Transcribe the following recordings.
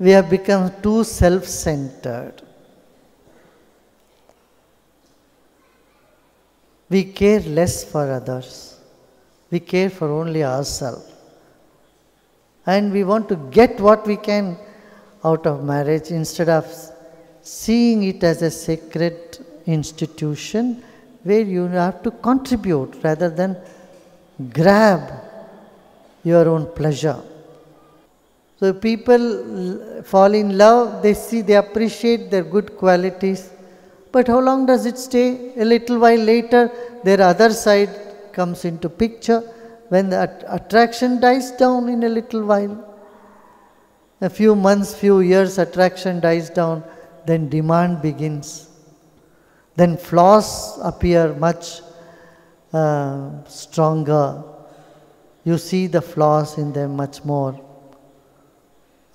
we have become too self-centered. We care less for others. We care for only ourselves. And we want to get what we can out of marriage instead of seeing it as a sacred institution where you have to contribute rather than grab your own pleasure. So people fall in love, they appreciate their good qualities. But how long does it stay? A little while later, their other side comes into picture. When the attraction dies down in a little while, a few months, few years, attraction dies down, then demand begins. Then flaws appear much stronger. You see the flaws in them much more.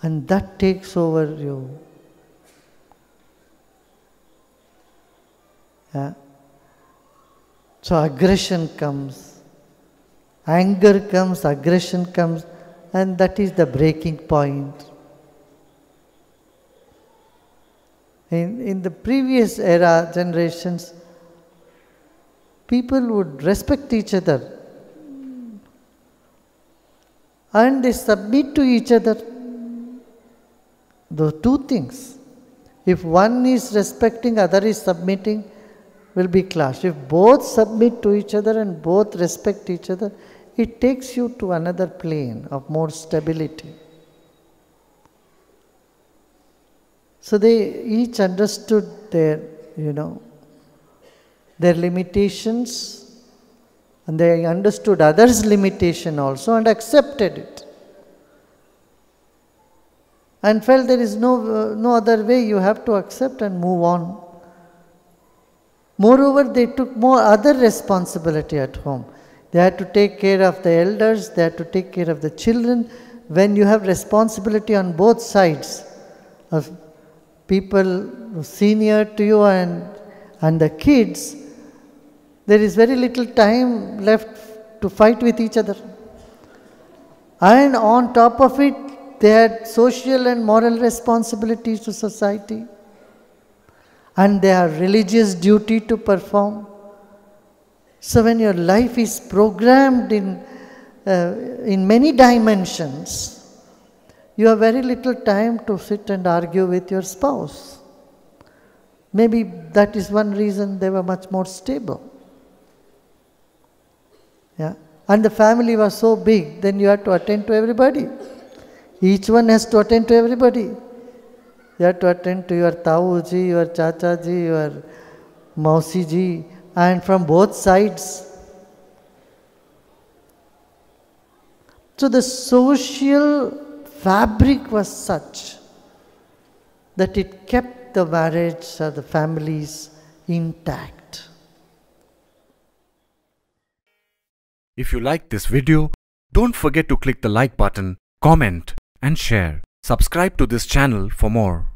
And that takes over you. Yeah. So aggression comes, anger comes, aggression comes, and that is the breaking point. In the previous era, generations, people would respect each other and they submit to each other. Those two things. If one is respecting, other is submitting, will be clash. If both submit to each other and both respect each other, it takes you to another plane of more stability. So they each understood their, their limitations, and they understood others' limitation also and accepted it. And felt there is no other way, you have to accept and move on. Moreover, they took more other responsibility at home. They had to take care of the elders, they had to take care of the children. When you have responsibility on both sides of people senior to you and the kids, there is very little time left to fight with each other. And on top of it, they had social and moral responsibilities to society. And they have religious duty to perform. So when your life is programmed in many dimensions, you have very little time to sit and argue with your spouse. Maybe that is one reason they were much more stable. Yeah. And the family was so big, then you had to attend to everybody. Each one has to attend to everybody. You have to attend to your Tauji, your Chachaji, your Mausiji, and from both sides. So the social fabric was such that it kept the marriage or the families intact. If you like this video, don't forget to click the like button, comment and share. Subscribe to this channel for more.